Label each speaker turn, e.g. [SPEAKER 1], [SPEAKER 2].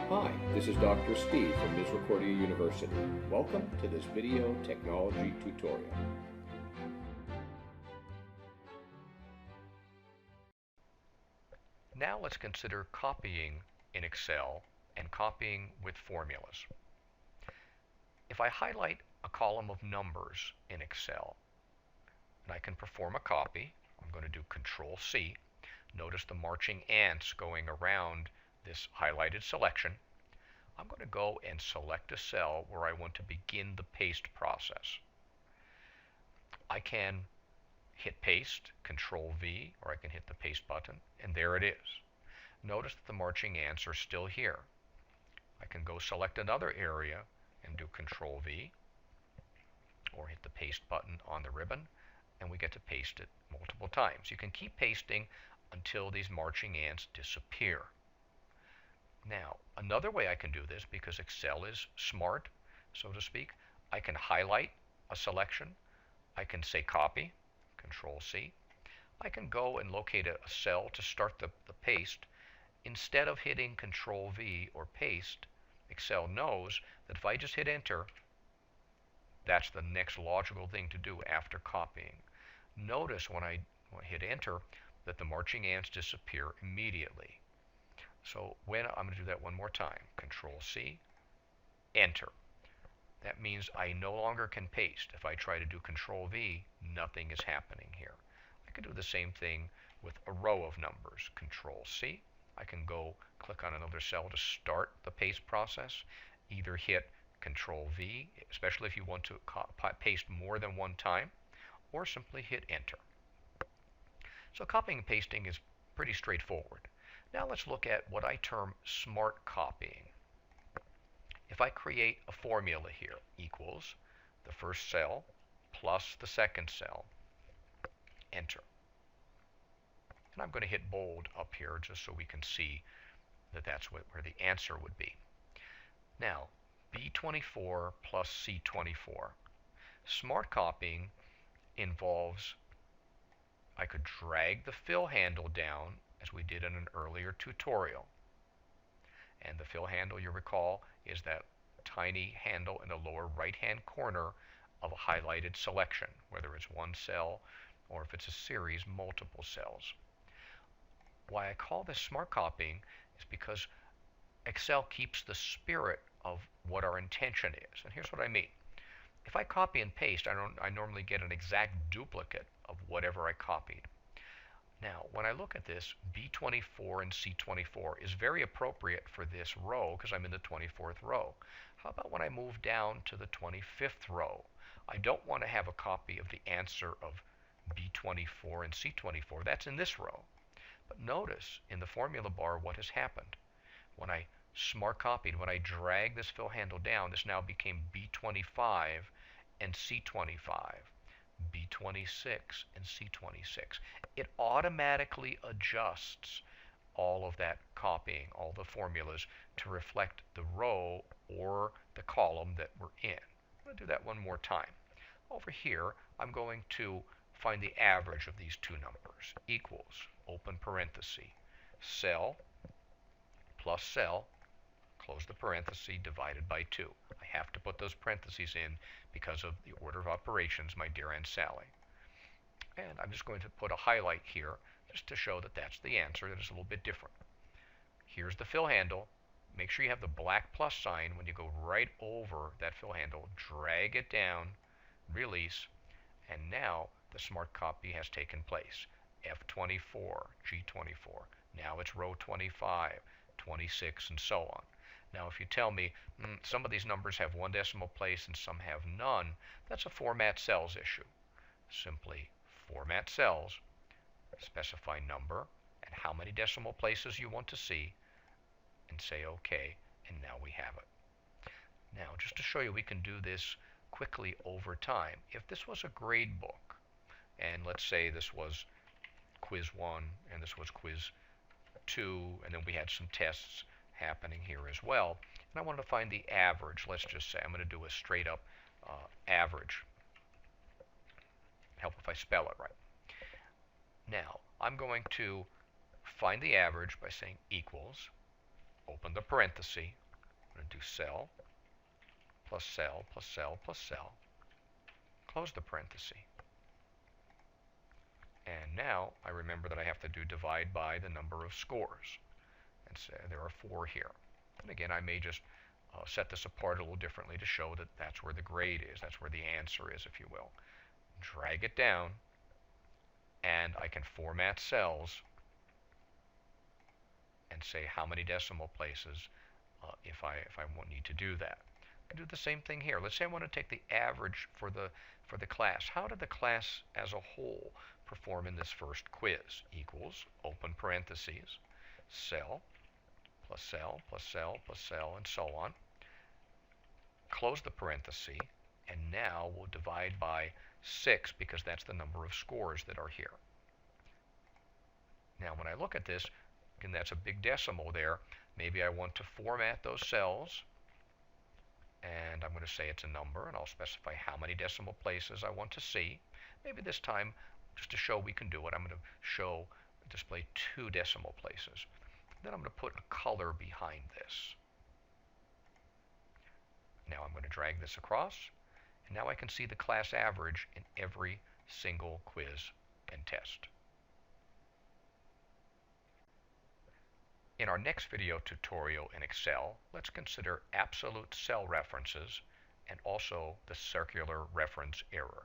[SPEAKER 1] Hi, this is Dr. Steve from Misericordia University. Welcome to this video technology tutorial.
[SPEAKER 2] Now let's consider copying in Excel and copying with formulas. If I highlight a column of numbers in Excel and I can perform a copy, I'm going to do Control C. Notice the marching ants going around this highlighted selection. I'm going to go and select a cell where I want to begin the paste process. I can hit paste, Control V, or I can hit the paste button, and there it is. Notice that the marching ants are still here. I can go select another area and do Control V, or hit the paste button on the ribbon, and we get to paste it multiple times. You can keep pasting until these marching ants disappear. Now, another way I can do this, because Excel is smart, so to speak, I can highlight a selection. I can say copy, Control C. I can go and locate a cell to start the paste. Instead of hitting Control V or paste, Excel knows that if I just hit enter, that's the next logical thing to do after copying. Notice when I hit enter that the marching ants disappear immediately. So I'm going to do that one more time. Control C, enter. That means I no longer can paste. If I try to do Control V, nothing is happening here. I could do the same thing with a row of numbers. Control C. I can go click on another cell to start the paste process. Either hit Control V, especially if you want to paste more than one time, or simply hit enter. So copying and pasting is pretty straightforward. Now let's look at what I term smart copying. If I create a formula here, equals the first cell plus the second cell, enter. And I'm going to hit bold up here just so we can see that that's where the answer would be. Now, B24 plus C24. Smart copying involves, I could drag the fill handle down as we did in an earlier tutorial. And the fill handle, you recall, is that tiny handle in the lower right-hand corner of a highlighted selection, whether it's one cell or if it's a series, multiple cells. Why I call this smart copying is because Excel keeps the spirit of what our intention is. And here's what I mean. If I copy and paste, I normally get an exact duplicate of whatever I copied. Now, when I look at this, B24 and C24 is very appropriate for this row because I'm in the 24th row. How about when I move down to the 25th row? I don't want to have a copy of the answer of B24 and C24. That's in this row. But notice in the formula bar what has happened. When I smart copied, when I drag this fill handle down, this now became B25 and C25. B26 and C26. It automatically adjusts all of that copying, all the formulas, to reflect the row or the column that we're in. I'm going to do that one more time. Over here, I'm going to find the average of these two numbers. Equals, open parenthesis, cell plus cell, close the parenthesis, divided by 2. I have to put those parentheses in because of the order of operations, my dear Aunt Sally. And I'm just going to put a highlight here just to show that that's the answer, that is a little bit different. Here's the fill handle. Make sure you have the black plus sign when you go right over that fill handle. Drag it down, release, and now the smart copy has taken place. F24, G24. Now it's row 25, 26, and so on. Now, if you tell me some of these numbers have one decimal place and some have none, that's a format cells issue. Simply format cells, specify number and how many decimal places you want to see, and say OK, and now we have it. Now, just to show you we can do this quickly over time, if this was a grade book, and let's say this was quiz 1 and this was quiz 2, and then we had some tests happening here as well, and I want to find the average. Let's just say I'm going to do a straight up average. Help if I spell it right. Now I'm going to find the average by saying equals open the parenthesis. I'm going to do cell plus cell plus cell plus cell. Close the parenthesis. And now I remember that I have to do divide by the number of scores. And say there are 4 here. And again, I may just set this apart a little differently to show that that's where the grade is. That's where the answer is, if you will. Drag it down, and I can format cells and say how many decimal places if I need to do that. I can do the same thing here. Let's say I want to take the average for the class. How did the class as a whole perform in this first quiz? Equals, open parentheses, cell plus cell plus cell plus cell, and so on. Close the parenthesis, and now we'll divide by 6 because that's the number of scores that are here. Now when I look at this, again, that's a big decimal there. Maybe I want to format those cells, and I'm going to say it's a number, and I'll specify how many decimal places I want to see. Maybe this time, just to show we can do it, I'm going to display 2 decimal places. Then I'm going to put a color behind this. Now I'm going to drag this across, and now I can see the class average in every single quiz and test. In our next video tutorial in Excel, let's consider absolute cell references and also the circular reference error.